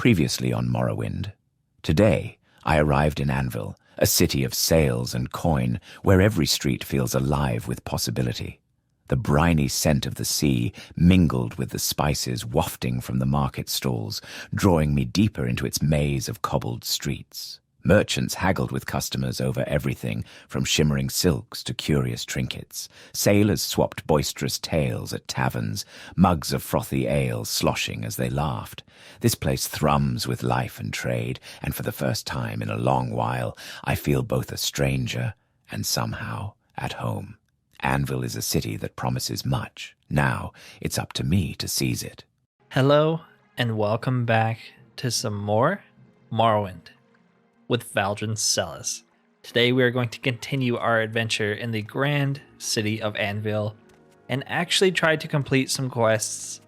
Previously on Morrowind. Today, I arrived in Anvil, a city of sails and coin where every street feels alive with possibility. The briny scent of the sea mingled with the spices wafting from the market stalls, drawing me deeper into its maze of cobbled streets. Merchants haggled with customers over everything from shimmering silks to curious trinkets. Sailors swapped boisterous tales at taverns, mugs of frothy ale sloshing as they laughed. This place thrums with life and trade, and for the first time in a long while, I feel both a stranger and somehow at home. Anvil is a city that promises much. Now, it's up to me to seize it. Hello, and welcome back to some more Morrowind with Valdrin Celis. Today we are going to continue our adventure in the grand city of Anvil and actually try to complete some quests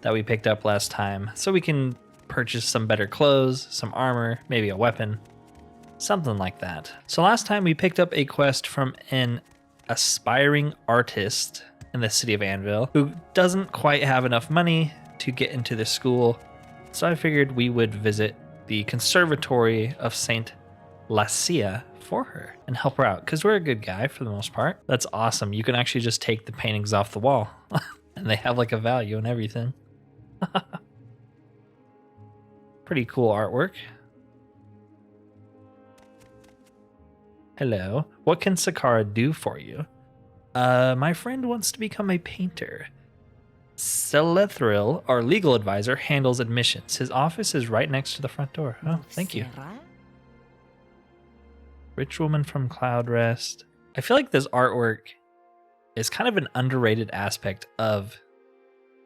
that we picked up last time so we can purchase some better clothes, some armor, maybe a weapon, something like that. So last time we picked up a quest from an aspiring artist in the city of Anvil who doesn't quite have enough money to get into the school, so I figured we would visit the conservatory of Saint Lacia for her and help her out because we're a good guy for the most part. That's awesome. You can actually just take the paintings off the wall and they have like a value and everything. Pretty cool artwork. Hello. What can Sakara do for you? My friend wants to become a painter. Celithril, our legal advisor, handles admissions. His office is right next to the front door. Oh, thank you. Rich woman from Cloudrest. I feel like this artwork is kind of an underrated aspect of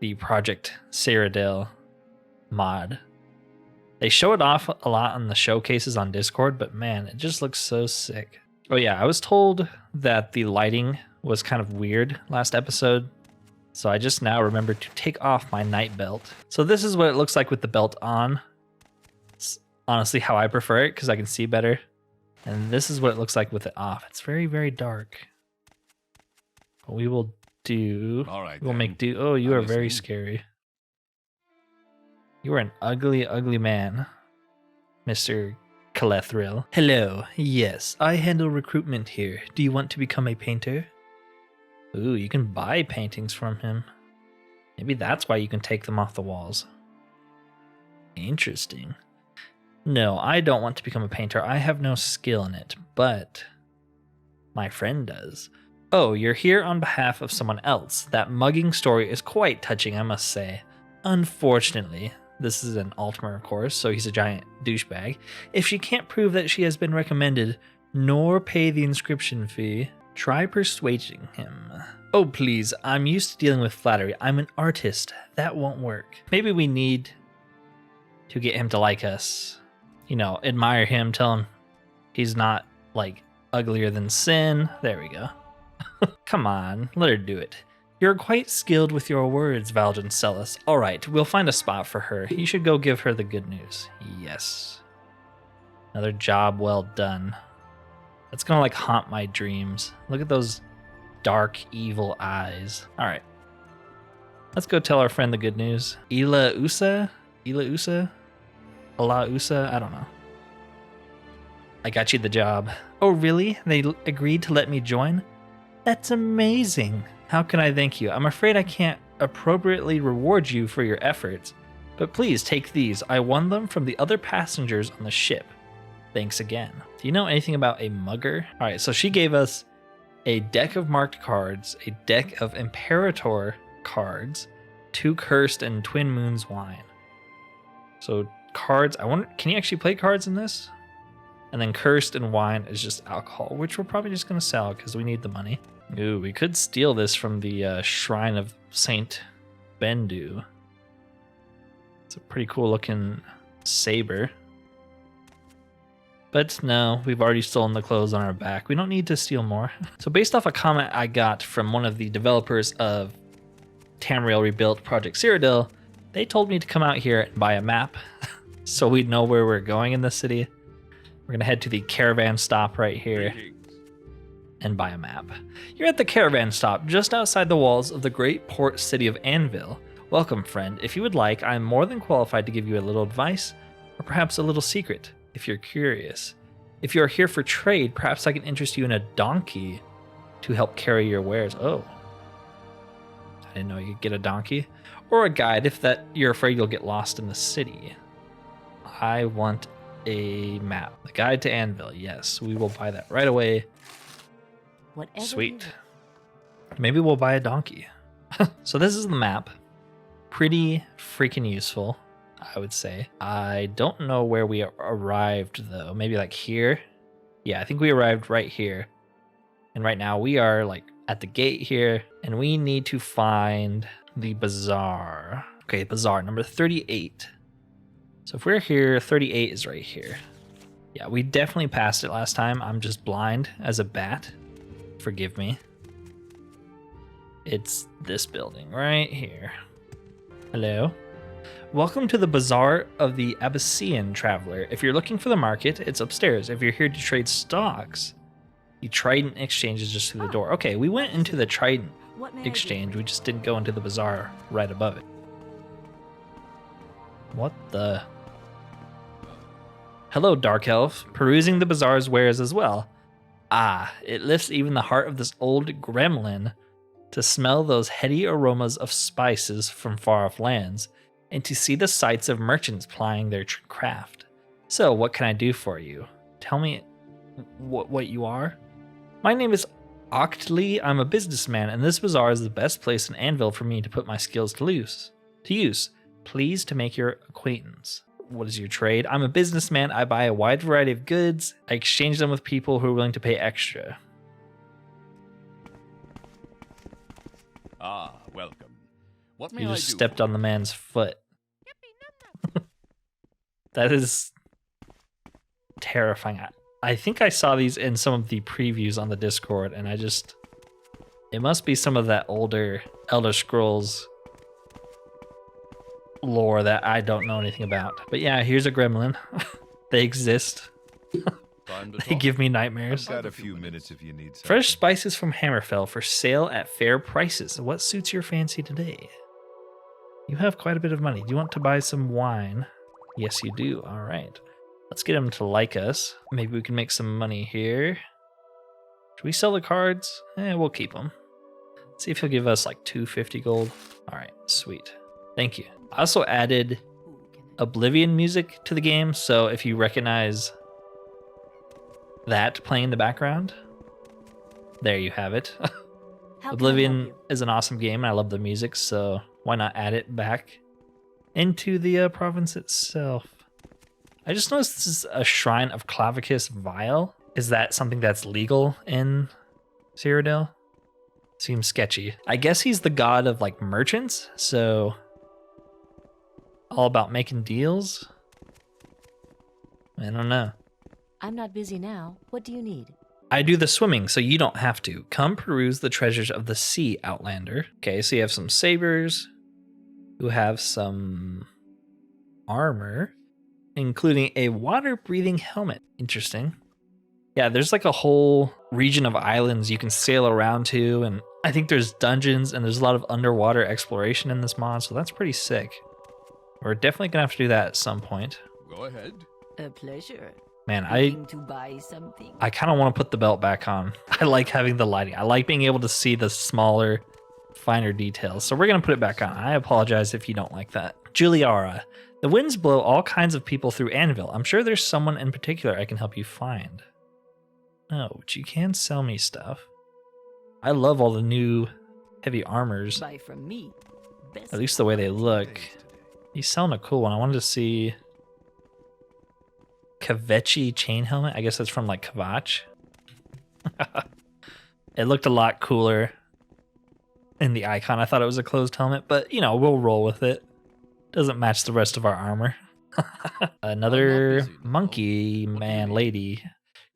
the Project Cyrodiil mod. They show it off a lot on the showcases on Discord, but man, it just looks so sick. Oh yeah, I was told that the lighting was kind of weird last episode, so I just now remembered to take off my night belt. So this is what it looks like with the belt on. It's honestly how I prefer it because I can see better. And this is what it looks like with it off. It's very, very dark. What we will do, we'll make do. Oh, you are very scary. You are an ugly, ugly man, Mr. Celithril. Hello. Yes, I handle recruitment here. Do you want to become a painter? Ooh, you can buy paintings from him. Maybe that's why you can take them off the walls. Interesting. No, I don't want to become a painter. I have no skill in it, but my friend does. Oh, you're here on behalf of someone else. That mugging story is quite touching, I must say. Unfortunately, this is an Altmer, of course, so he's a giant douchebag. If she can't prove that she has been recommended, nor pay the inscription fee, try persuading him. Oh, please, I'm used to dealing with flattery. I'm an artist. That won't work. Maybe we need to get him to like us. You know, admire him, tell him he's not, like, uglier than sin. There we go. Come on, let her do it. You're quite skilled with your words, Valdrin Celis. All right, we'll find a spot for her. You should go give her the good news. Yes. Another job well done. That's gonna like haunt my dreams. Look at those dark, evil eyes. All right. Let's go tell our friend the good news. Ila Usa? Allah Usa? I don't know. I got you the job. Oh, really? They agreed to let me join? That's amazing. How can I thank you? I'm afraid I can't appropriately reward you for your efforts, but please take these. I won them from the other passengers on the ship. Thanks again. Do you know anything about a mugger? All right, so she gave us a deck of marked cards, a deck of Imperator cards, 2 cursed and Twin Moons wine. So cards, I wonder, can you actually play cards in this? And then cursed and wine is just alcohol, which we're probably just gonna sell because we need the money. Ooh, we could steal this from the Shrine of Saint Bendu. It's a pretty cool looking saber. But no, we've already stolen the clothes on our back. We don't need to steal more. So based off a comment I got from one of the developers of Tamriel Rebuilt Project Cyrodiil, they told me to come out here and buy a map so we'd know where we're going in the city. We're gonna head to the caravan stop right here and buy a map. You're at the caravan stop just outside the walls of the great port city of Anvil. Welcome, friend. If you would like, I am more than qualified to give you a little advice. or perhaps a little secret, if you're curious. If you're here for trade, perhaps I can interest you in a donkey to help carry your wares. Oh. I didn't know you could get a donkey. Or a guide if that you're afraid you'll get lost in the city. I want a map. The guide to Anvil. Yes, we will buy that right away. Whatever Sweet. Maybe we'll buy a donkey. So this is the map. Pretty freaking useful, I would say. I don't know where we arrived, though. Maybe like here? Yeah, I think we arrived right here. And right now we are like at the gate here. And we need to find the bazaar. Okay, bazaar number 38. So if we're here, 38 is right here. Yeah, we definitely passed it last time. I'm just blind as a bat. Forgive me. It's this building right here. Hello. Welcome to the Bazaar of the Abyssinian Traveler. If you're looking for the market, it's upstairs. If you're here to trade stocks, the Trident exchange is just through the door. Okay, we went into the Trident exchange. We just didn't go into the bazaar right above it. What the? Hello, Dark Elf. Perusing the bazaar's wares as well. Ah, it lifts even the heart of this old gremlin to smell those heady aromas of spices from far-off lands, and to see the sights of merchants plying their craft. So, what can I do for you? Tell me what you are? My name is Octley. I'm a businessman, and this bazaar is the best place in Anvil for me to put my skills to use. Pleased to make your acquaintance. What is your trade? I'm a businessman. I buy a wide variety of goods. I exchange them with people who are willing to pay extra. Ah, welcome. What may You I just do? stepped on the man's foot. That is terrifying. I think I saw these in some of the previews on the Discord, and it must be some of that older Elder Scrolls lore that I don't know anything about. But yeah, here's a gremlin. They exist. Time to They talk. give me nightmares. Got a few minutes if you need something. Fresh spices from Hammerfell for sale at fair prices. What suits your fancy today? You have quite a bit of money. Do you want to buy some wine? Yes, you do. All right. Let's get him to like us. Maybe we can make some money here. Should we sell the cards? We'll keep them. See if he'll give us like 250 gold. All right, sweet. Thank you. I also added Oblivion music to the game, so if you recognize that playing in the background, there you have it. How can I help Oblivion you? is an awesome game, and I love the music, so why not add it back into the province itself? I just noticed this is a shrine of Clavicus Vile. Is that something that's legal in Cyrodiil? Seems sketchy. I guess he's the god of like merchants, so all about making deals. I don't know. I'm not busy now. What do you need? I do the swimming, so you don't have to. Come peruse the treasures of the sea, Outlander. Okay, so you have some sabers, who have some armor, including a water-breathing helmet. Interesting. Yeah, there's like a whole region of islands you can sail around to, and I think there's dungeons, and there's a lot of underwater exploration in this mod, so that's pretty sick. We're definitely gonna have to do that at some point. Go ahead. A pleasure. Man, Looking to buy something. I kind of want to put the belt back on. I like having the lighting. I like being able to see the smaller, finer details. So we're going to put it back on. I apologize if you don't like that. Juliara. The winds blow all kinds of people through Anvil. I'm sure there's someone in particular I can help you find. Oh, but you can sell me stuff. I love all the new heavy armors. Buy from me. Best At least the way they look. He's selling a cool one. I wanted to see Kvechi chain helmet. I guess that's from like Kvatch. It looked a lot cooler in the icon. I thought it was a closed helmet, but you know, we'll roll with it. Doesn't match the rest of our armor. Another monkey man lady.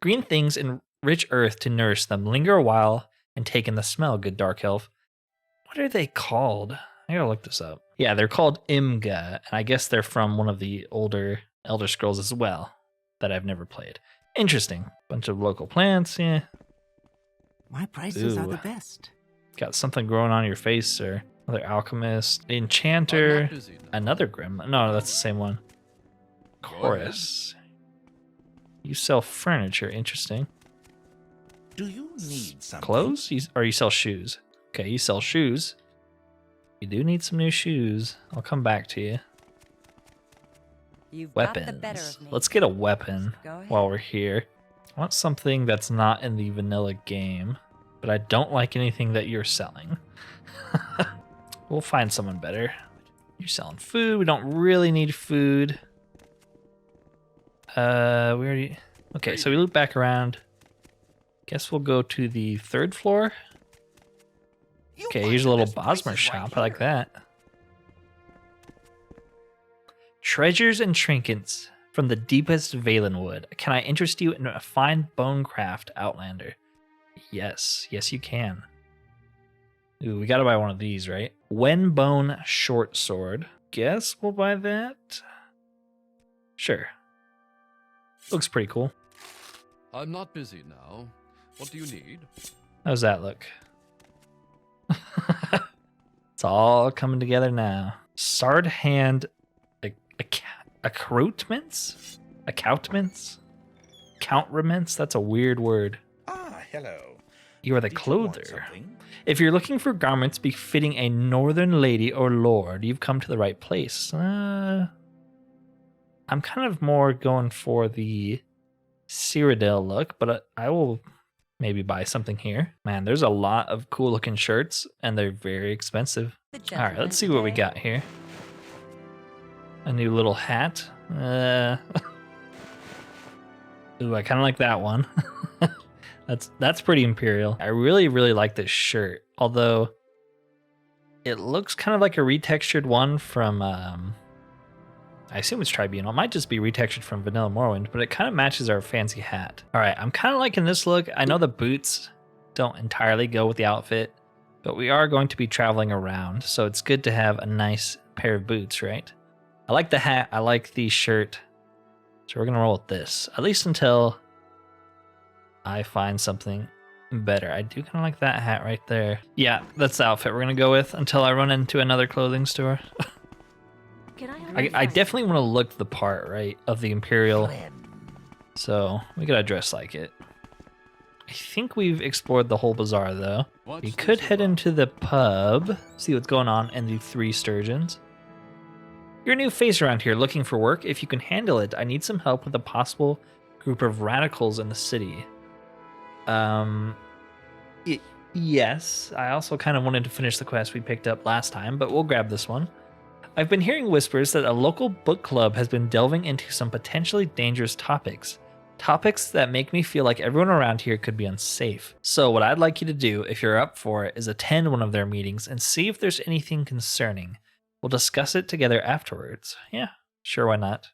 Green things and rich earth to nourish them. Linger a while and take in the smell, good dark elf. What are they called? I gotta look this up. Yeah, they're called Imga, and I guess they're from one of the older Elder Scrolls as well that I've never played. Interesting. Bunch of local plants, yeah. My prices are Ooh. the best. Got something growing on your face, sir. Another alchemist, I'm enchanter, not busy now. another gremlin. No, that's the same one. Chorus. You sell furniture. Interesting. Do you need something? Clothes? Or you sell shoes? Okay, you sell shoes. You do need some new shoes. I'll come back to you. You've got the Weapons. better of me. Let's get a weapon Go ahead. while we're here. I want something that's not in the vanilla game, but I don't like anything that you're selling. We'll find someone better. You're selling food. We don't really need food. We already... Okay, so we loop back around. Guess we'll go to the 3rd floor. You Okay, find here's a the little best BAZAAR prices shop. right I like here. that. Treasures and trinkets from the deepest Valenwood. Can I interest you in a fine bonecraft outlander? Yes. Yes, you can. Ooh, we gotta buy one of these, right? Wenbone short sword. Guess we'll buy that. Sure. Looks pretty cool. I'm not busy now. What do you need? How's that look? It's all coming together now. Sard hand accoutrements? Accoutrements? Countrements? That's a weird word. Ah, hello. You are the Did you want clother. something? If you're looking for garments befitting a northern lady or lord, you've come to the right place. I'm kind of more going for the Cyrodiil look, but I will maybe buy something here. Man, there's a lot of cool looking shirts, and they're very expensive. All right, let's see what we got here. A new little hat. Ooh, I kind of like that one. That's pretty imperial. I really like this shirt, although it looks kind of like a retextured one from I assume it's Tribunal. It might just be retextured from Vanilla Morrowind, but it kind of matches our fancy hat. All right, I'm kind of liking this look. I know the boots don't entirely go with the outfit, but we are going to be traveling around, so it's good to have a nice pair of boots, right? I like the hat. I like the shirt. So we're going to roll with this, at least until I find something better. I do kind of like that hat right there. Yeah, that's the outfit we're going to go with until I run into another clothing store. Can I, have I advice? definitely want to look the part, right, of the Imperial. So we gotta dress like it. I think we've explored the whole bazaar, though. What's We this could head about? into the pub, see what's going on in the Three Sturgeons. You're a new face around here looking for work. If you can handle it, I need some help with a possible group of radicals in the city. Yes, I also kind of wanted to finish the quest we picked up last time, but we'll grab this one. I've been hearing whispers that a local book club has been delving into some potentially dangerous topics. Topics that make me feel like everyone around here could be unsafe. So what I'd like you to do, if you're up for it, is attend one of their meetings and see if there's anything concerning. We'll discuss it together afterwards. Yeah, sure, why not?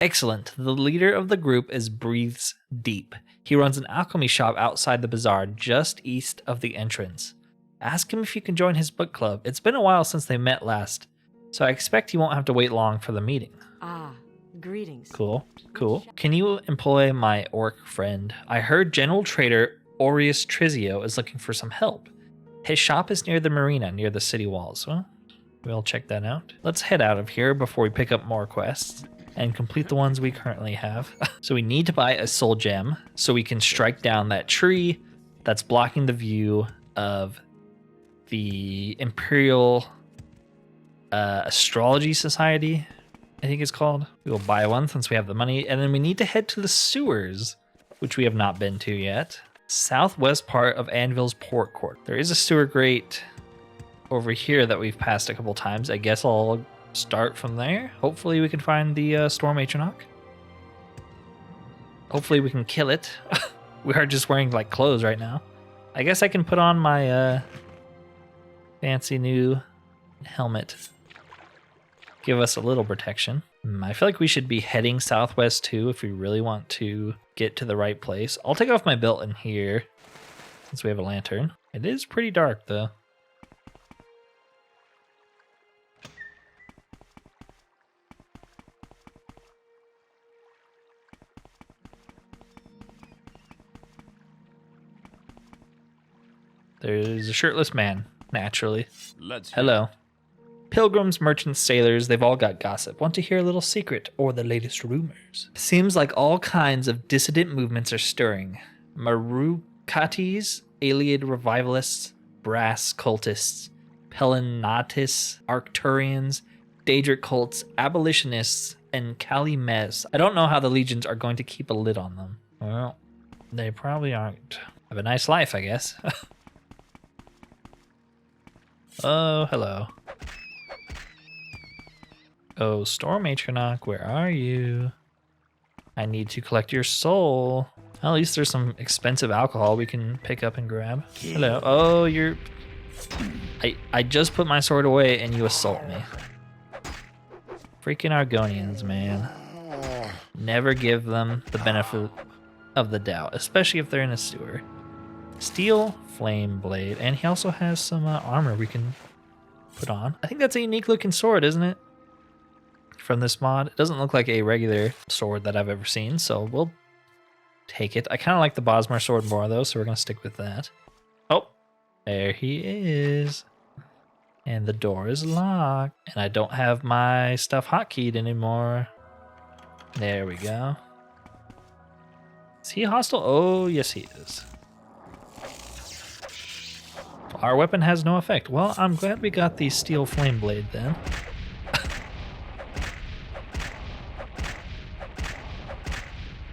Excellent. The leader of the group is Breathes Deep. He runs an alchemy shop outside the bazaar just east of the entrance. Ask him if you can join his book club. It's been a while since they met last, so I expect you won't have to wait long for the meeting. Ah, greetings. Cool. Can you employ my orc friend? I heard General Trader Aureus Trizio is looking for some help. His shop is near the marina, near the city walls. Well, we'll check that out. Let's head out of here before we pick up more quests and complete the ones we currently have. So we need to buy a soul gem so we can strike down that tree that's blocking the view of the Imperial Astrology Society, I think it's called. We will buy one since we have the money, and then we need to head to the sewers, which we have not been to yet. Southwest part of Anvil's Port Court. There is a sewer grate over here that we've passed a couple times. I guess I'll start from there. Hopefully we can find the Storm Atronach. Hopefully we can kill it. We are just wearing like clothes right now. I guess I can put on my fancy new helmet. Give us a little protection. I feel like we should be heading southwest too if we really want to get to the right place. I'll take off my belt in here since we have a lantern. It is pretty dark though. There's a shirtless man, naturally. Let's Hello. Pilgrims, merchants, sailors, they've all got gossip. Want to hear a little secret or the latest rumors? Seems like all kinds of dissident movements are stirring. Marukatis, Aliad revivalists, brass cultists, Pelinatis, Arcturians, Daedric cults, abolitionists, and Kalimez. I don't know how the legions are going to keep a lid on them. Well, they probably aren't. Have a nice life, I guess. Oh, hello. Oh, Storm Atronach, where are you? I need to collect your soul. Well, at least there's some expensive alcohol we can pick up and grab. Hello. Oh, you're... I just put my sword away and you assault me. Freaking Argonians, man. Never give them the benefit of the doubt, especially if they're in a sewer. Steel flame blade, and he also has some armor we can put on. I think that's a unique looking sword, isn't it? From this mod. It doesn't look like a regular sword that I've ever seen, so we'll take it. I kind of like the BAZAAR sword more though, so we're going to stick with that. Oh, there he is. And the door is locked. And I don't have my stuff hotkeyed anymore. There we go. Is he hostile? Oh, yes he is. Our weapon has no effect. Well, I'm glad we got the steel flame blade then.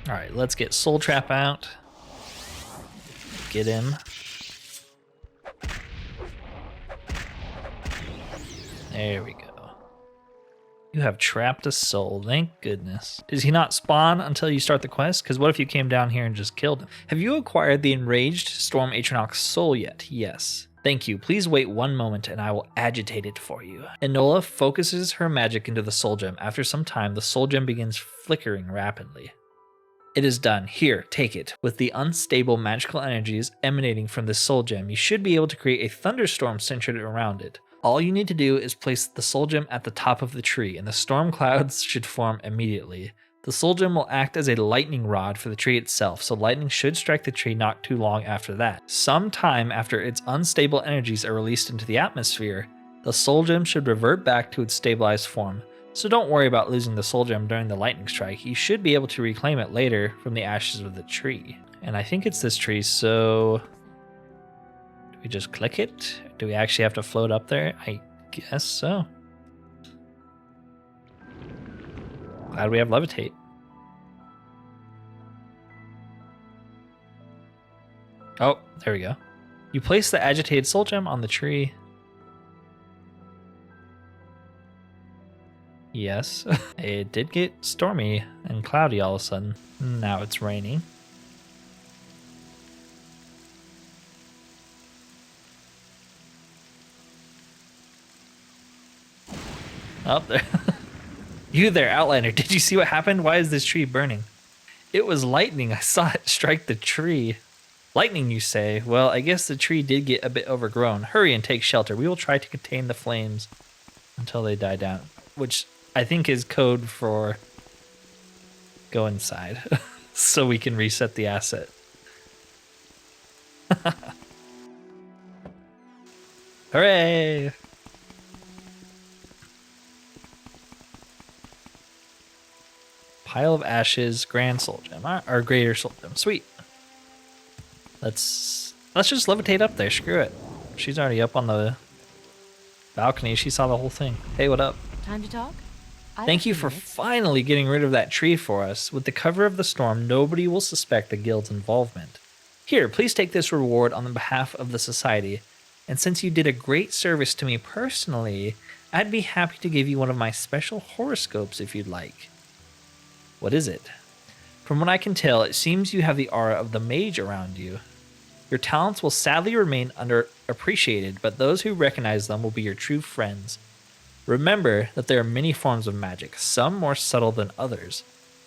Alright, let's get Soul Trap out. Get him. There we go. You have trapped a soul, thank goodness. Does he not spawn until you start the quest? Because what if you came down here and just killed him? Have you acquired the enraged Storm Atronach's soul yet? Yes. Thank you. Please wait one moment and I will agitate it for you. Enola focuses her magic into the soul gem. After some time, the soul gem begins flickering rapidly. It is done. Here, take it. With the unstable magical energies emanating from this soul gem, you should be able to create a thunderstorm centered around it. All you need to do is place the soul gem at the top of the tree, and the storm clouds should form immediately. The soul gem will act as a lightning rod for the tree itself, so lightning should strike the tree not too long after that. Sometime after its unstable energies are released into the atmosphere, the soul gem should revert back to its stabilized form. So don't worry about losing the soul gem during the lightning strike. You should be able to reclaim it later from the ashes of the tree. And I think it's this tree, so... do we just click it? Do we actually have to float up there? I guess so. Glad we have levitate. Oh, there we go. You place the agitated soul gem on the tree. Yes, it did get stormy and cloudy all of a sudden. Now it's raining. Oh, there. You there, Outlander. Did you see what happened? Why is this tree burning? It was lightning. I saw it strike the tree. Lightning, you say? Well, I guess the tree did get a bit overgrown. Hurry and take shelter. We will try to contain the flames until they die down. Which I think is code for go inside. So we can reset the asset. Hooray! Pile of ashes, grand soul gem, or greater soul gem. Sweet. Let's just levitate up there. Screw it. She's already up on the balcony. She saw the whole thing. Hey, what up? Time to talk? Thank you for finally getting rid of that tree for us. With the cover of the storm, nobody will suspect the guild's involvement. Here, please take this reward on the behalf of the society. And since you did a great service to me personally, I'd be happy to give you one of my special horoscopes if you'd like. What is it? From what I can tell, it seems you have the aura of the mage around you. Your talents will sadly remain underappreciated, but those who recognize them will be your true friends. Remember that there are many forms of magic, some more subtle than others.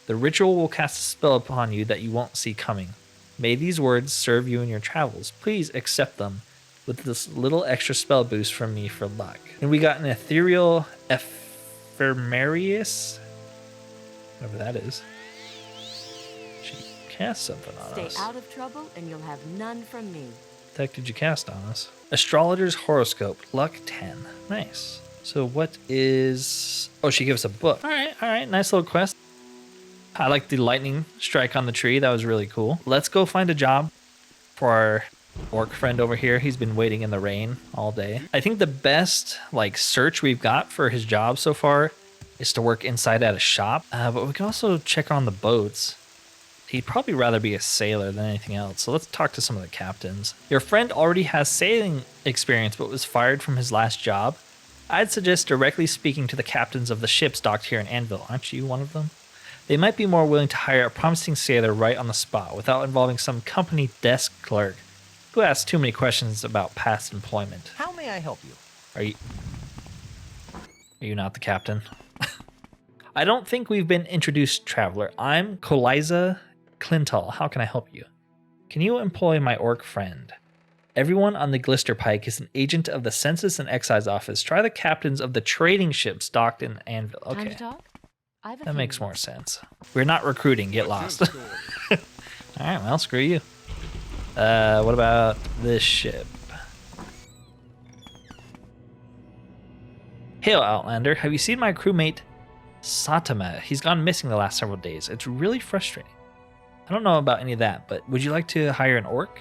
The ritual will cast a spell upon you that you won't see coming. May these words serve you in your travels. Please accept them with this little extra spell boost from me for luck. And we got an ethereal ephemerarius, whatever that is. She cast something on us. Stay out of trouble and you'll have none from me. What the heck did you cast on us? Astrologer's horoscope, luck 10. Nice. So what is... Oh, she gives us a book. All right. Nice little quest. I like the lightning strike on the tree. That was really cool. Let's go find a job for our orc friend over here. He's been waiting in the rain all day. I think the best search we've got for his job so far is to work inside at a shop. But we can also check on the boats. He'd probably rather be a sailor than anything else. So let's talk to some of the captains. Your friend already has sailing experience but was fired from his last job. I'd suggest directly speaking to the captains of the ships docked here in Anvil. Aren't you one of them? They might be more willing to hire a promising sailor right on the spot without involving some company desk clerk who asks too many questions about past employment. How may I help you? Are you not the captain? I don't think we've been introduced, traveler. I'm Koliza Clintal. How can I help you? Can you employ my orc friend? Everyone on the Glister Pike is an agent of the Census and Excise Office. Try the captains of the trading ships docked in Anvil. Time Okay, to talk? I have a that few makes more minutes. sense. We're not recruiting. Get lost. All right, well, screw you. What about this ship? Hail, Outlander. Have you seen my crewmate, Satama? He's gone missing the last several days. It's really frustrating. I don't know about any of that, but would you like to hire an orc?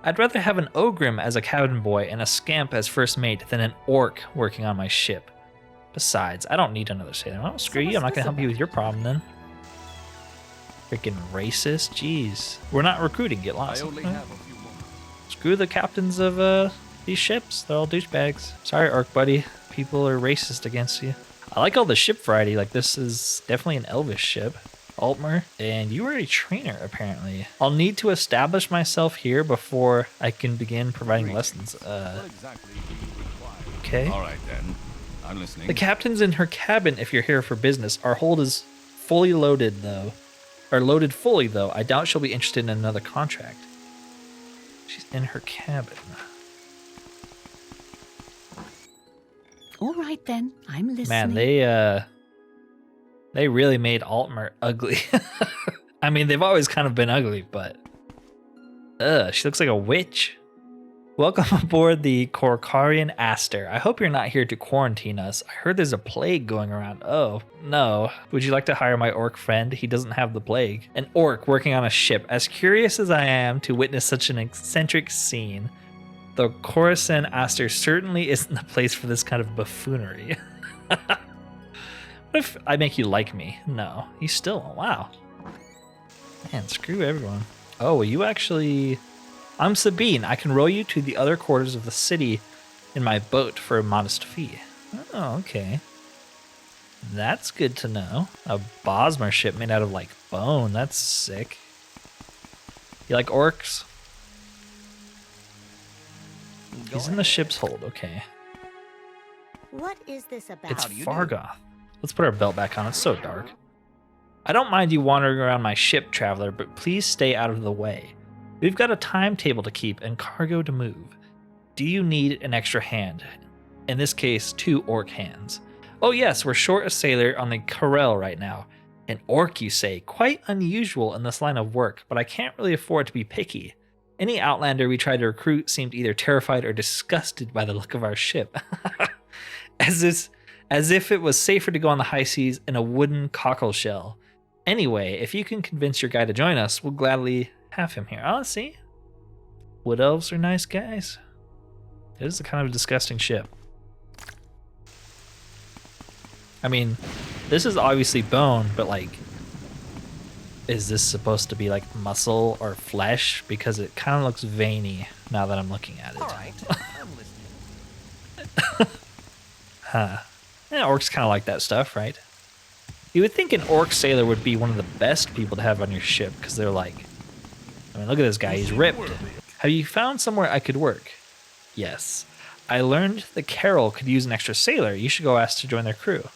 I'd rather have an ogrim as a cabin boy and a scamp as first mate than an orc working on my ship. Besides, I don't need another sailor. Well, screw you. I'm not going to help you with your problem then. Freaking racist. Jeez. We're not recruiting. Get I lost. only have a few moments. Screw the captains of these ships. They're all douchebags. Sorry, orc buddy. People are racist against you. I like all the ship variety. Like, this is definitely an elvish ship. Altmer, and you are a trainer, apparently. I'll need to establish myself here before I can begin providing lessons. What exactly do you require? Okay. All right, then. I'm listening. The captain's in her cabin if you're here for business. Our hold is fully loaded, though. Or loaded fully, though. I doubt she'll be interested in another contract. She's in her cabin. All right then, I'm listening. Man, they really made Altmer ugly. I mean, they've always kind of been ugly, but she looks like a witch. Welcome aboard the Korkarian Aster. I hope you're not here to quarantine us. I heard there's a plague going around. Oh, no. Would you like to hire my orc friend? He doesn't have the plague. An orc working on a ship. As curious as I am to witness such an eccentric scene, the Coruscant Aster certainly isn't the place for this kind of buffoonery. What if I make you like me? No. You still... Wow. Man, screw everyone. Oh, well, you actually... I'm Sabine. I can row you to the other quarters of the city in my boat for a modest fee. Oh, okay. That's good to know. A Bosmer ship made out of, bone. That's sick. You like orcs? He's in the ship's hold. Okay. What is this about? It's Fargoth. Let's put our belt back on. It's so dark. I don't mind you wandering around my ship, traveler, but please stay out of the way. We've got a timetable to keep and cargo to move. Do you need an extra hand? In this case, 2 orc hands. Oh yes, we're short a sailor on the Karel right now. An orc, you say? Quite unusual in this line of work, but I can't really afford to be picky. Any outlander we tried to recruit seemed either terrified or disgusted by the look of our ship. As if it was safer to go on the high seas in a wooden cockle shell. Anyway, if you can convince your guy to join us, we'll gladly have him here. Oh, see? Wood elves are nice guys. It is a kind of disgusting ship. I mean, this is obviously bone, but is this supposed to be muscle or flesh? Because it kind of looks veiny now that I'm looking at it. All right, I'm listening. Huh. Yeah, orcs kind of like that stuff, right? You would think an orc sailor would be one of the best people to have on your ship, because they're I mean, look at this guy, he's ripped. Have you found somewhere I could work? Yes. I learned the Carol could use an extra sailor. You should go ask to join their crew.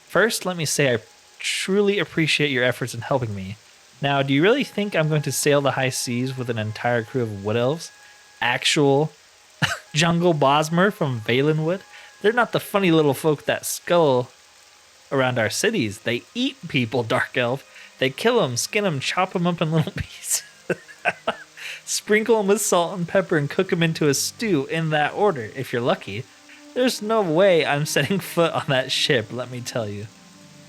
First, let me say I truly appreciate your efforts in helping me. Now, do you really think I'm going to sail the high seas with an entire crew of wood elves? Actual jungle Bosmer from Valenwood? They're not the funny little folk that skull around our cities. They eat people, Dark Elf. They kill them, skin them, chop them up in little pieces. Sprinkle them with salt and pepper and cook them into a stew in that order, if you're lucky. There's no way I'm setting foot on that ship, let me tell you.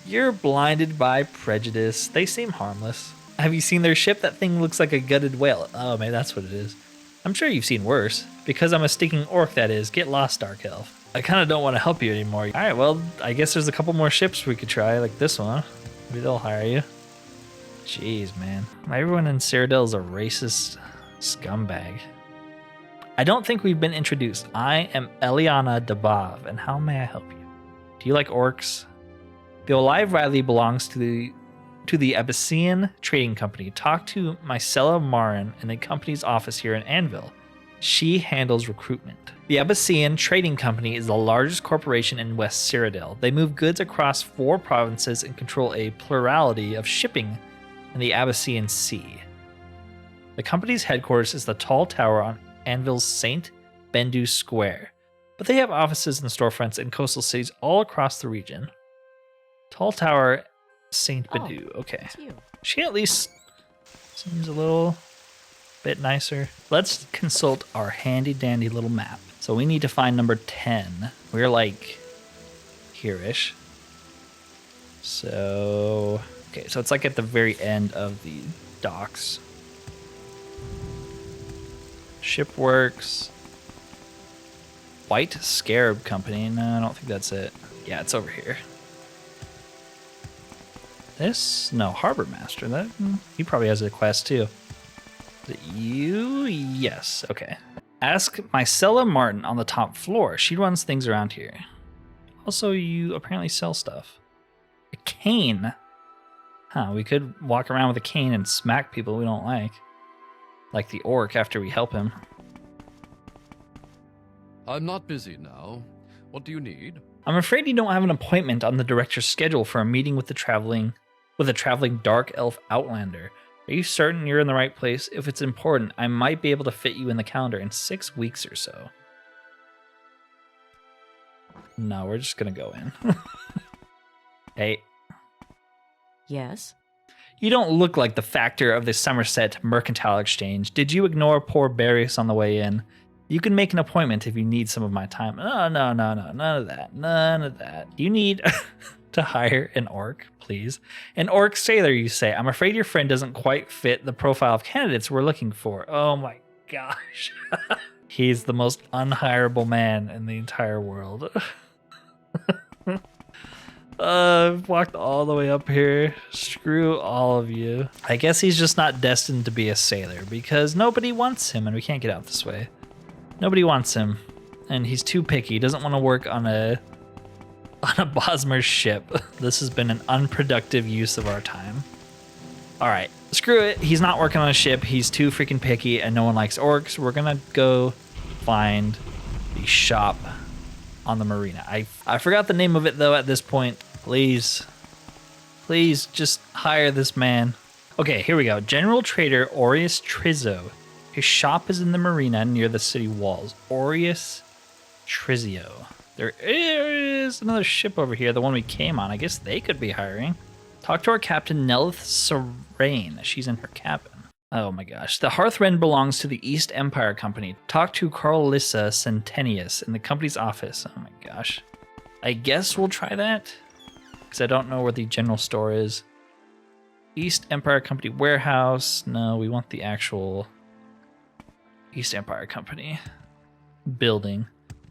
You're blinded by prejudice. They seem harmless. Have you seen their ship? That thing looks like a gutted whale. Oh, maybe that's what it is. I'm sure you've seen worse. Because I'm a stinking orc, that is. Get lost, Dark Elf. I kind of don't want to help you anymore. All right, well, I guess there's a couple more ships we could try, like this one. Maybe they'll hire you. Jeez, man. Everyone in Cyrodiil is a racist scumbag. I don't think we've been introduced. I am Eliana Dabav, and how may I help you? Do you like orcs? The Olive Riley belongs to the Abyssinian Trading Company. Talk to Mycella Marin in the company's office here in Anvil. She handles recruitment. The Abyssinian Trading Company is the largest corporation in West Cyrodiil. They move goods across 4 provinces and control a plurality of shipping in the Abyssinian Sea. The company's headquarters is the tall tower on Anvil's St. Bendu Square, but they have offices and storefronts in coastal cities all across the region. Tall Tower, St. Bendu. Okay. It's you. She at least seems a little bit nicer. Let's consult our handy dandy little map. So we need to find number 10. We're like here-ish. So, okay, so it's like at the very end of the docks. Shipworks. White Scarab Company. No, I don't think that's it. Yeah, it's over here. This? No, Harbor Master. That he probably has a quest too. Is it you? Yes. Okay. Ask Mycella Martin on the top floor. She runs things around here. Also, you apparently sell stuff. A cane. Huh, we could walk around with a cane and smack people we don't like. Like the orc after we help him. I'm not busy now. What do you need? I'm afraid you don't have an appointment on the director's schedule for a meeting with a traveling dark elf outlander. Are you certain you're in the right place? If it's important, I might be able to fit you in the calendar in 6 weeks or so. No, we're just gonna go in. Hey. Yes. You don't look like the factor of the Somerset Mercantile Exchange. Did you ignore poor Barrius on the way in? You can make an appointment if you need some of my time. No, none of that. You need to hire an orc, please. An orc sailor, you say. I'm afraid your friend doesn't quite fit the profile of candidates we're looking for. Oh my gosh. He's the most unhireable man in the entire world. I've walked all the way up here. Screw all of you. I guess he's just not destined to be a sailor because nobody wants him and we can't get out this way. Nobody wants him, and he's too picky. He doesn't want to work on a Bosmer ship. This has been an unproductive use of our time. All right, screw it. He's not working on a ship. He's too freaking picky, and no one likes orcs. We're gonna go find the shop on the marina. I forgot the name of it though at this point. Please just hire this man. Okay, here we go. General Trader Aureus Trizzo. His shop is in the marina near the city walls. Aureus Trizio. There is another ship over here, the one we came on. I guess they could be hiring. Talk to our captain, Nelith Serene. She's in her cabin. Oh my gosh. The Hearthrend belongs to the East Empire Company. Talk to Carlissa Centenius in the company's office. Oh my gosh. I guess we'll try that, because I don't know where the general store is. East Empire Company warehouse. No, we want the actual East Empire Company building,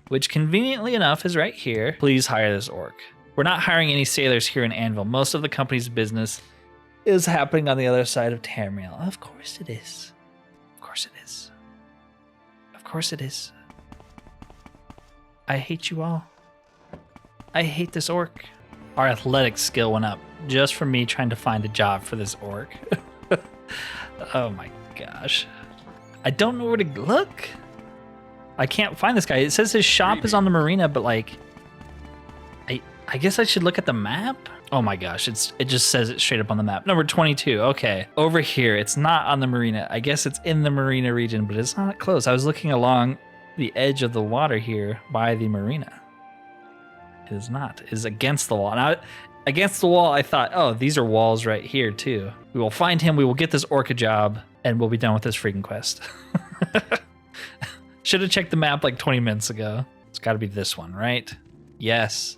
which conveniently enough is right here. Please hire this orc. We're not hiring any sailors here in Anvil. Most of the company's business is happening on the other side of Tamriel. Of course it is. Of course it is. Of course it is. I hate you all. I hate this orc. Our athletic skill went up just from me trying to find a job for this orc. Oh my gosh. I don't know where to look. I can't find this guy. It says his shop is on the marina, but like, I guess I should look at the map. Oh my gosh, it just says it straight up on the map. Number 22, okay. Over here, it's not on the marina. I guess it's in the marina region, but it's not close. I was looking along the edge of the water here by the marina. It is not. It is against the wall. Now, against the wall, I thought, oh, these are walls right here too. We will find him, we will get this orc a job, and we'll be done with this freaking quest. Should have checked the map like 20 minutes ago. Let's Gotta be this one, right? Yes.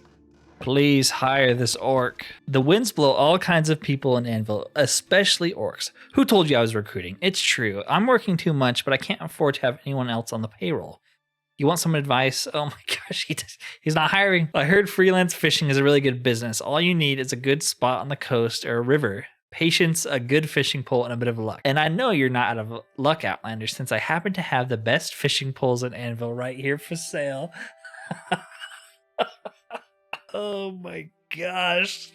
Please hire this orc. The winds blow all kinds of people in Anvil, especially orcs. Who told you I was recruiting? It's true. I'm working too much, but I can't afford to have anyone else on the payroll. You want some advice? Oh my gosh, he's not hiring. I heard freelance fishing is a really good business. All you need is a good spot on the coast or a river. Patience, a good fishing pole, and a bit of luck. And I know you're not out of luck, Outlander, since I happen to have the best fishing poles in Anvil right here for sale. Oh my gosh.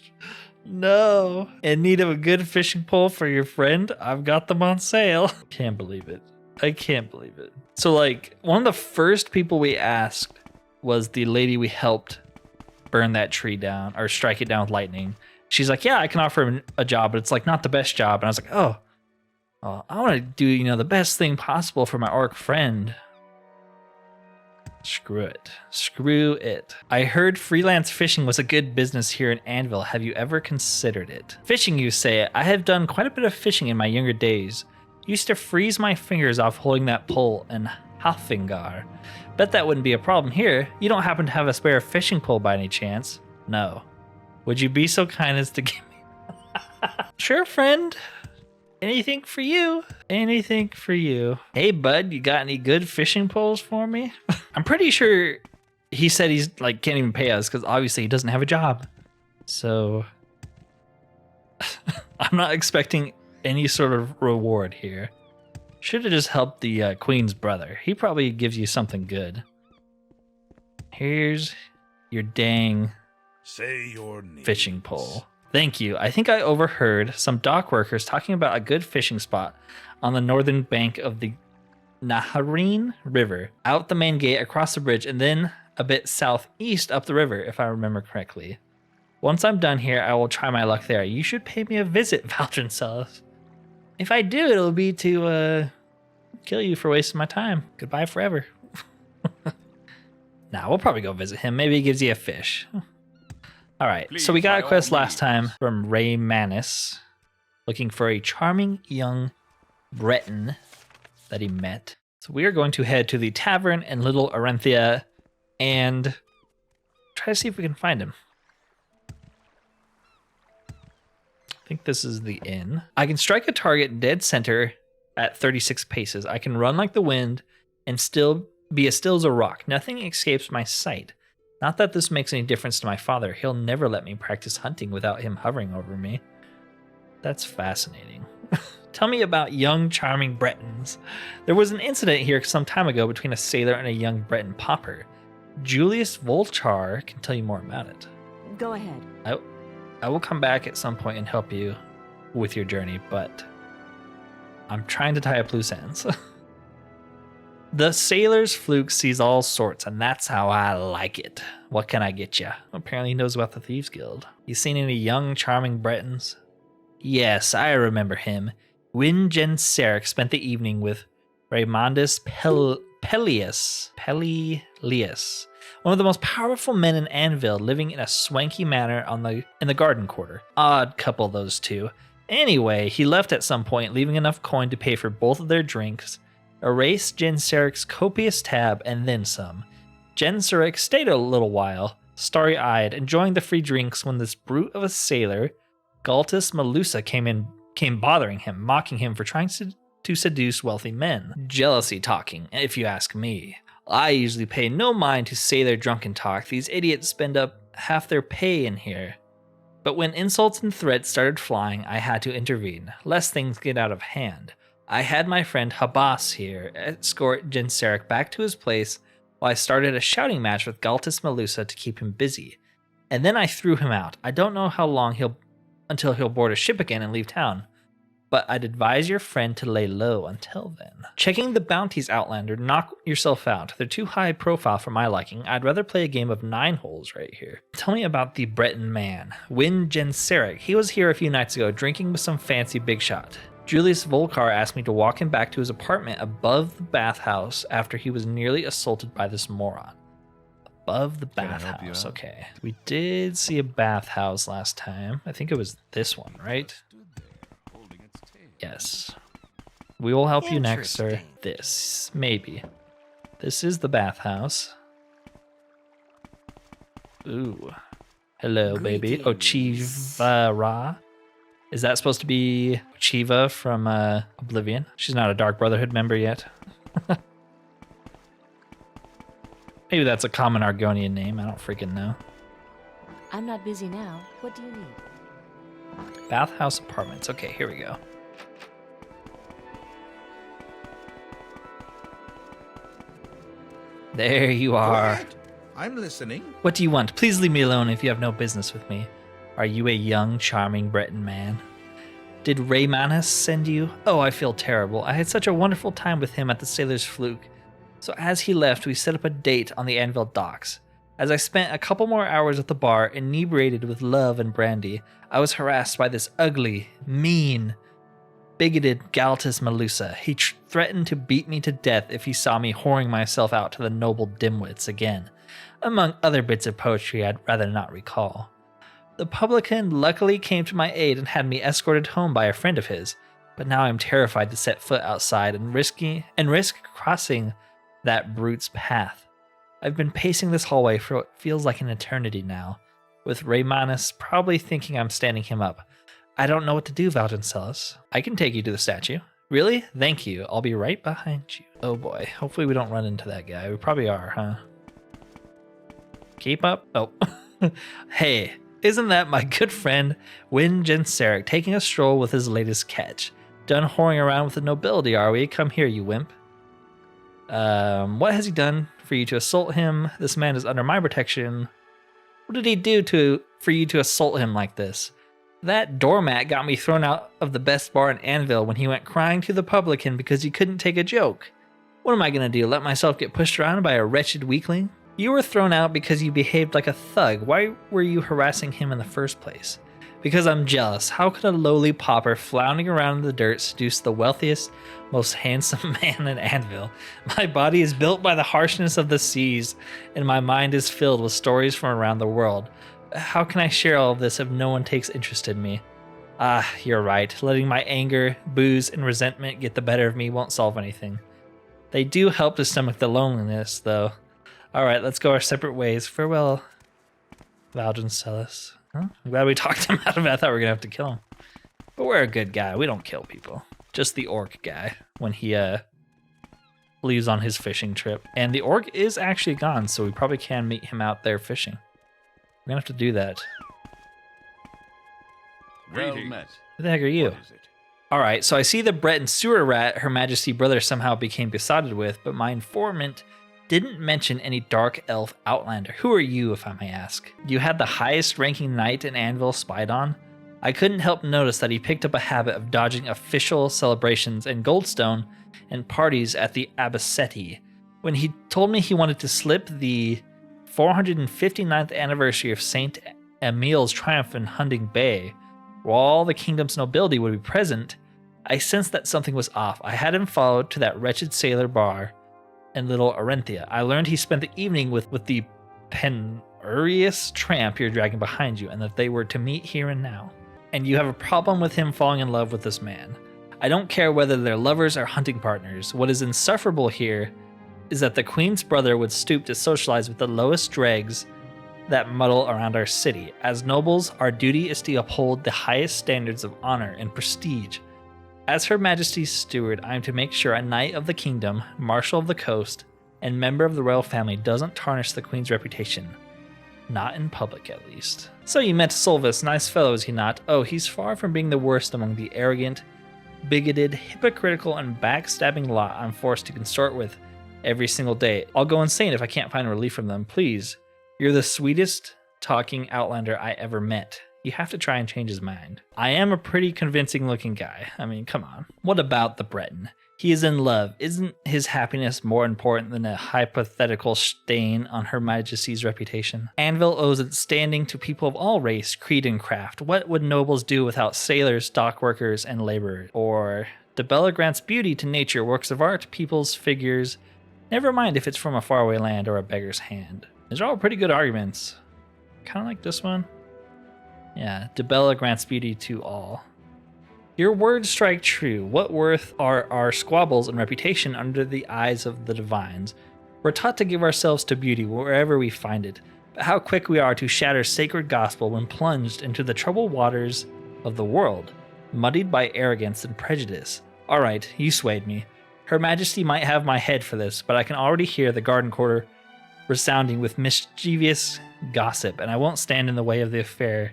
No. In need of a good fishing pole for your friend? I've got them on sale. Can't believe it. I can't believe it. So like one of the first people we asked was the lady we helped burn that tree down or strike it down with lightning. She's like, yeah, I can offer him a job, but it's like not the best job. And I was like, oh, I want to do, you know, the best thing possible for my orc friend. Screw it. Screw it. I heard freelance fishing was a good business here in Anvil. Have you ever considered it? Fishing, you say? I have done quite a bit of fishing in my younger days. Used to freeze my fingers off holding that pole in Halfingar. Bet that wouldn't be a problem here. You don't happen to have a spare fishing pole by any chance? No. Would you be so kind as to give me... Sure, friend. Anything for you. Anything for you. Hey, bud, you got any good fishing poles for me? I'm pretty sure he said he's like can't even pay us because obviously he doesn't have a job. So I'm not expecting any sort of reward here. Should have just helped the queen's brother. He probably gives you something good. Here's your dang fishing pole. Thank you. I think I overheard some dock workers talking about a good fishing spot on the northern bank of the Nahareen River, out the main gate, across the bridge, and then a bit southeast up the river, if I remember correctly. Once I'm done here, I will try my luck there. You should pay me a visit, Valdrin says. If I do, it'll be to kill you for wasting my time. Goodbye forever. Nah, we'll probably go visit him. Maybe he gives you a fish. All right, so we got a quest last time from Ray Manis, looking for a charming young Breton that he met. So we are going to head to the tavern in Little Arenthia and try to see if we can find him. I think this is the inn. I can strike a target dead center at 36 paces. I can run like the wind and still be as still as a rock. Nothing escapes my sight. Not that this makes any difference to my father. He'll never let me practice hunting without him hovering over me. That's fascinating. Tell me about young, charming Bretons. There was an incident here some time ago between a sailor and a young Breton pauper. Julius Volchar can tell you more about it. Go ahead. I will come back at some point and help you with your journey, but I'm trying to tie up loose ends. The sailor's fluke sees all sorts, and that's how I like it. What can I get you? Apparently he knows about the Thieves Guild. You seen any young, charming Bretons? Yes, I remember him. Win Genseric spent the evening with Raymondus Pelias, one of the most powerful men in Anvil, living in a swanky manor in the garden quarter. Odd couple, those two. Anyway, he left at some point, leaving enough coin to pay for both of their drinks, erased Genseric's copious tab, and then some. Genseric stayed a little while, starry-eyed, enjoying the free drinks when this brute of a sailor, Galtus Melusa, came bothering him, mocking him for trying to seduce wealthy men. Jealousy talking, if you ask me. I usually pay no mind to sailor drunken talk. These idiots spend up half their pay in here. But when insults and threats started flying, I had to intervene, lest things get out of hand. I had my friend Habas here escort Genseric back to his place while I started a shouting match with Galtus Melusa to keep him busy. And then I threw him out. I don't know how long until he'll board a ship again and leave town, but I'd advise your friend to lay low until then. Checking the bounties, Outlander, knock yourself out. They're too high profile for my liking. I'd rather play a game of 9 holes right here. Tell me about the Breton man, Win Genseric. He was here a few nights ago drinking with some fancy big shot. Julius Volcar asked me to walk him back to his apartment above the bathhouse after he was nearly assaulted by this moron. Above the bathhouse, okay. We did see a bathhouse last time. I think it was this one, right? Yes. We will help you next, sir. This, maybe. This is the bathhouse. Ooh. Hello, baby. Greetings. Ochiva. Is that supposed to be Ochiva from Oblivion? She's not a Dark Brotherhood member yet. Maybe that's a common Argonian name. I don't freaking know. I'm not busy now. What do you need? Bathhouse Apartments. Okay, here we go. There you Go are. ahead. I'm listening. What do you want? Please leave me alone if you have no business with me. Are you a young, charming Breton man? Did Raymanus send you? Oh, I feel terrible. I had such a wonderful time with him at the Sailor's Fluke. So as he left, we set up a date on the Anvil docks. As I spent a couple more hours at the bar, inebriated with love and brandy, I was harassed by this ugly, mean, bigoted Galtus Melusa. He threatened to beat me to death if he saw me whoring myself out to the noble dimwits again, among other bits of poetry I'd rather not recall. The publican luckily came to my aid and had me escorted home by a friend of his, but now I'm terrified to set foot outside and risk crossing that brute's path. I've been pacing this hallway for what feels like an eternity now, with Raymanus probably thinking I'm standing him up. I don't know what to do, Valdencelis. I can take you to the statue. Really? Thank you. I'll be right behind you. Oh boy, hopefully we don't run into that guy. We probably are, huh? Keep up. Oh. Hey, isn't that my good friend Win Genseric taking a stroll with his latest catch? Done whoring around with the nobility, are we? Come here, you wimp. What has he done for you to assault him? This man is under my protection. What did he do for you to assault him like this? That doormat got me thrown out of the best bar in Anvil when he went crying to the publican because he couldn't take a joke. What am I gonna do, let myself get pushed around by a wretched weakling? You were thrown out because you behaved like a thug. Why were you harassing him in the first place? Because I'm jealous. How could a lowly pauper floundering around in the dirt seduce the wealthiest, most handsome man in Anvil? My body is built by the harshness of the seas, and my mind is filled with stories from around the world. How can I share all of this if no one takes interest in me? Ah, you're right. Letting my anger, booze, and resentment get the better of me won't solve anything. They do help to stomach the loneliness, though. Alright, let's go our separate ways. Farewell, Valdencelis. Huh? I'm glad we talked him out of it. I thought we were going to have to kill him. But we're a good guy. We don't kill people. Just the orc guy when he leaves on his fishing trip. And the orc is actually gone, so we probably can meet him out there fishing. We're going to have to do that. Well met. Who the heck are you? What is it? Alright, so I see the Breton sewer rat Her Majesty brother somehow became besotted with, but my informant didn't mention any dark elf outlander. Who are you, if I may ask? You had the highest ranking knight in Anvil spied on? I couldn't help notice that he picked up a habit of dodging official celebrations in Goldstone and parties at the Abbasseti. When he told me he wanted to slip the 459th anniversary of Saint Emile's triumph in Hunding Bay, while all the kingdom's nobility would be present, I sensed that something was off. I had him followed to that wretched sailor bar in Little Arenthia. I learned he spent the evening with the penurious tramp you're dragging behind you, and that they were to meet here and now. And you have a problem with him falling in love with this man. I don't care whether they're lovers or hunting partners. What is insufferable here is that the queen's brother would stoop to socialize with the lowest dregs that muddle around our city. As nobles, our duty is to uphold the highest standards of honor and prestige. As Her Majesty's steward, I am to make sure a knight of the kingdom, marshal of the coast, and member of the royal family doesn't tarnish the queen's reputation. Not in public, at least. So you met Solvus. Nice fellow, is he not? Oh, he's far from being the worst among the arrogant, bigoted, hypocritical, and backstabbing lot I'm forced to consort with every single day. I'll go insane if I can't find relief from them. Please, you're the sweetest talking outlander I ever met. You have to try and change his mind. I am a pretty convincing looking guy. I mean, come on. What about the Breton? He is in love. Isn't his happiness more important than a hypothetical stain on Her Majesty's reputation? Anvil owes its standing to people of all race, creed, and craft. What would nobles do without sailors, dock workers, and laborers? Or Debella grants beauty to nature, works of art, peoples, figures. Never mind if it's from a faraway land or a beggar's hand. These are all pretty good arguments. Kind of like this one. Yeah, Debella grants beauty to all. Your words strike true. What worth are our squabbles and reputation under the eyes of the divines? We're taught to give ourselves to beauty wherever we find it. but how quick we are to shatter sacred gospel when plunged into the troubled waters of the world, muddied by arrogance and prejudice. Alright, you swayed me. Her Majesty might have my head for this, but I can already hear the garden quarter resounding with mischievous gossip, and I won't stand in the way of the affair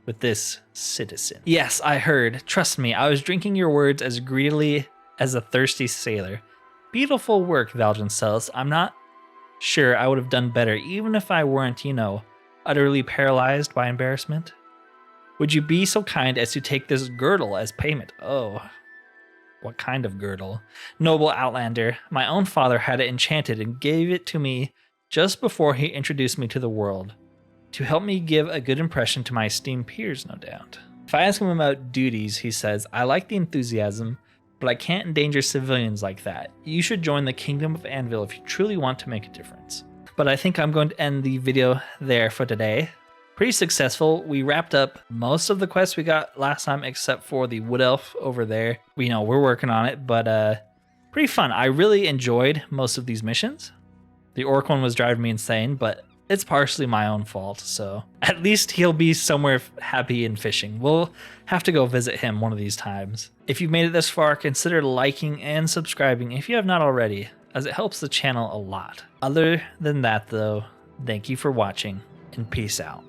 with this citizen. Yes, I heard. Trust me, I was drinking your words as greedily as a thirsty sailor. Beautiful work, Valgencellus. I'm not sure I would have done better, even if I weren't, utterly paralyzed by embarrassment. Would you be so kind as to take this girdle as payment? Oh, what kind of girdle? Noble Outlander, my own father had it enchanted and gave it to me just before he introduced me to the world, to help me give a good impression to my esteemed peers, no doubt. If I ask him about duties, he says, I like the enthusiasm, but I can't endanger civilians like that. You should join the Kingdom of Anvil if you truly want to make a difference. But I think I'm going to end the video there for today. Pretty successful. We wrapped up most of the quests we got last time, except for the Wood Elf over there. We're working on it, but pretty fun. I really enjoyed most of these missions. The Orc one was driving me insane, but it's partially my own fault, so at least he'll be somewhere happy and fishing. We'll have to go visit him one of these times. If you've made it this far, consider liking and subscribing if you have not already, as it helps the channel a lot. Other than that though, thank you for watching, and peace out.